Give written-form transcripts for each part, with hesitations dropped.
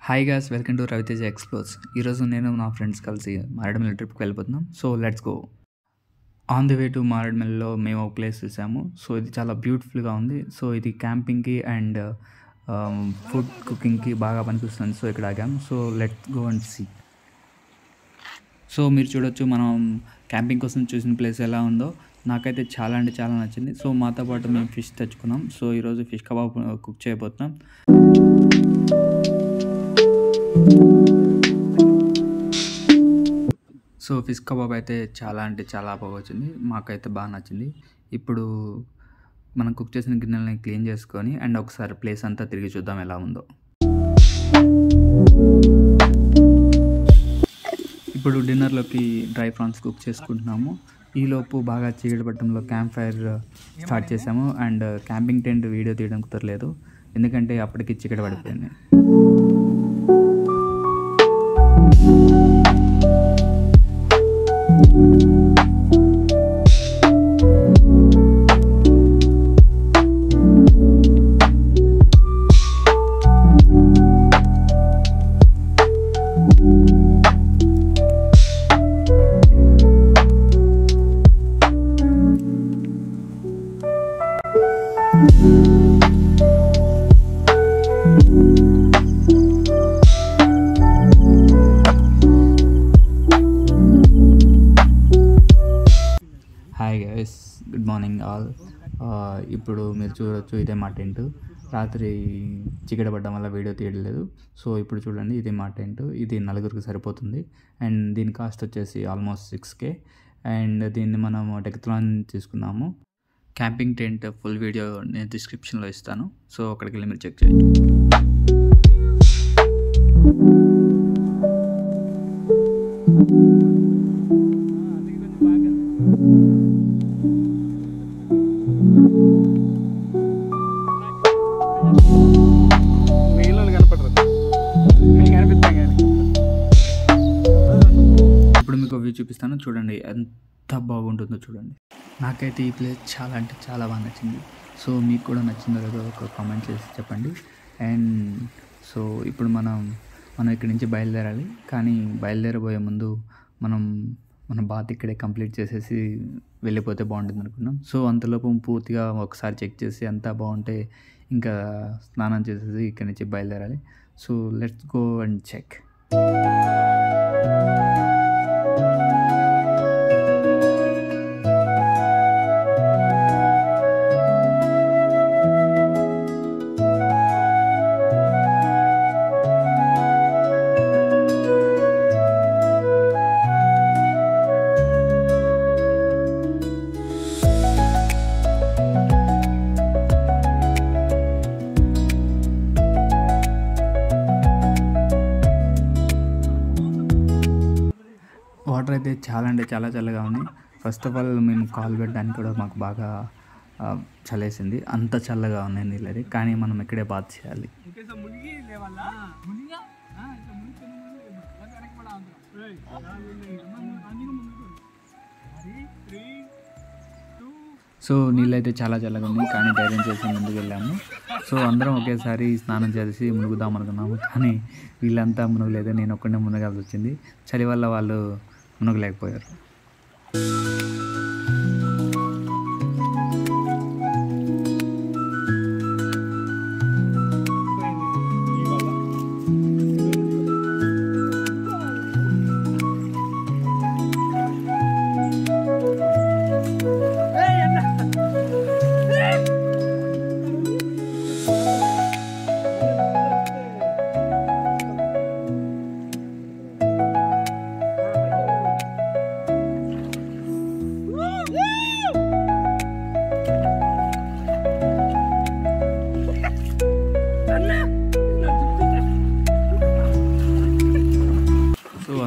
Hi guys, welcome to Raviteja explores. ఈరోజు నేను నా ఫ్రెండ్స్ కలిసి మారేడుమల్లి ట్రిప్కి వెళ్ళిపోతున్నాం. So let's go. On the way to మారేడుమల్లిలో మేము ఒక ప్లేస్ చూసాము. సో ఇది చాలా బ్యూటిఫుల్గా ఉంది. సో ఇది క్యాంపింగ్కి అండ్ ఫుడ్ కుకింగ్కి బాగా పనిపిస్తుంది. సో ఇక్కడ ఆగాం. So let's go and see. So మీరు చూడొచ్చు, మనం క్యాంపింగ్ కోసం చూసిన ప్లేస్ ఎలా ఉందో. నాకైతే చాలా అంటే చాలా నచ్చింది. సో మాతో పాటు మేము ఫిష్ తెచ్చుకున్నాం. సో ఈరోజు ఫిష్ కబాబ్ కుక్ చేయబోతున్నాం. సో ఫిష్ కబాబ్ అయితే చాలా అంటే చాలా బాగా వచ్చింది. మాకైతే బాగా నచ్చింది. ఇప్పుడు మనం కుక్ చేసిన గిన్నెలని క్లీన్ చేసుకొని అండ్ ఒకసారి ప్లేస్ అంతా తిరిగి చూద్దాం ఎలా ఉందో. ఇప్పుడు డిన్నర్లోకి డ్రై ప్రాన్స్ కుక్ చేసుకుంటున్నాము. ఈలోపు బాగా చీకటి పట్టడంలో క్యాంప్ ఫైర్ స్టార్ట్ చేసాము. అండ్ క్యాంపింగ్ టెంట్ వీడియో తీయడం కుదరలేదు, ఎందుకంటే అప్పటికి చీకటి పడిపోయింది. Hi guys, good morning all. ఇప్పుడు మీరు చూడొచ్చు, ఇదే మా టెంట్. రాత్రి చీకటి పడడం వల్ల వీడియో తీయలేదు. సో ఇప్పుడు చూడండి, ఇదే మా టెంట్. ఇది నలుగురికి సరిపోతుంది. అండ్ దీని కాస్ట్ వచ్చేసి ఆల్మోస్ట్ 6K. అండ్ దీన్ని మనం డెకథ్లాన్ తీసుకున్నాము. క్యాంపింగ్ టెంట్ ఫుల్ వీడియో నేను డిస్క్రిప్షన్లో ఇస్తాను. సో అక్కడికి వెళ్ళి మీరు చెక్ చేయండి. ఇప్పుడు మీకు వ్యూ చూపిస్తాను, చూడండి ఎంత బాగుంటుందో చూడండి. నాకైతే ఈ ప్లేస్ చాలా అంటే చాలా బాగా నచ్చింది. సో మీకు కూడా నచ్చిందో లేదో ఒక కామెంట్ చేసి చెప్పండి. అండ్ సో ఇప్పుడు మనం ఇక్కడి నుంచి బయలుదేరాలి. కానీ బయలుదేరబోయే ముందు మన బాత్ ఇక్కడే కంప్లీట్ చేసేసి వెళ్ళిపోతే బాగుంటుంది అనుకున్నాం. సో అంతలోపు పూర్తిగా ఒకసారి చెక్ చేసి అంతా బాగుంటే ఇంకా స్నానం చేసేసి ఇక్కడి నుంచి బయలుదేరాలి. So let's go and check. Water అయితే చాలా అంటే చాలా చల్లగా ఉంది. ఫస్ట్ ఆఫ్ ఆల్ మేము కాలు పెట్టడానికి కూడా మాకు బాగా చలేసింది. అంత చల్లగా ఉన్నాయి నీళ్ళది. కానీ మనం ఇక్కడే బాత్ చేయాలి. సో నీళ్ళైతే చాలా చల్లగా ఉంది, కానీ ధైర్యం చేసి ముందుకు వెళ్ళాము. సో అందరం ఒకేసారి స్నానం చేసి మునుగుదాం అనుకున్నాము, కానీ వీళ్ళంతా మునగలేదు. నేను ఒక్కడే మునగాల్సి వచ్చింది. చలి వల్ల వాళ్ళు మునగలేకపోయారు.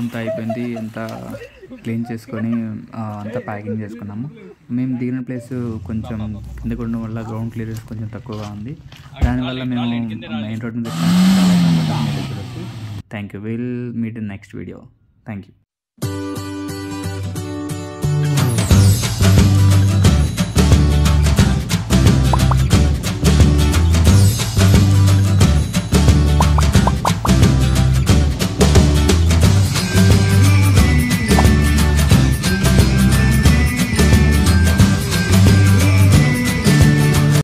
అంతా అయిపోయింది. అంతా క్లీన్ చేసుకొని అంతా ప్యాకింగ్ చేసుకున్నాము. మేము దిగిన ప్లేస్ కొంచెం కిందకు ఉండడం వల్ల గ్రౌండ్ క్లియరెన్స్ కొంచెం తక్కువగా ఉంది. దానివల్ల మేము మెయిన్ రోడ్ మీద చూడొచ్చు. Thank you. Will meet in next video. Thank you.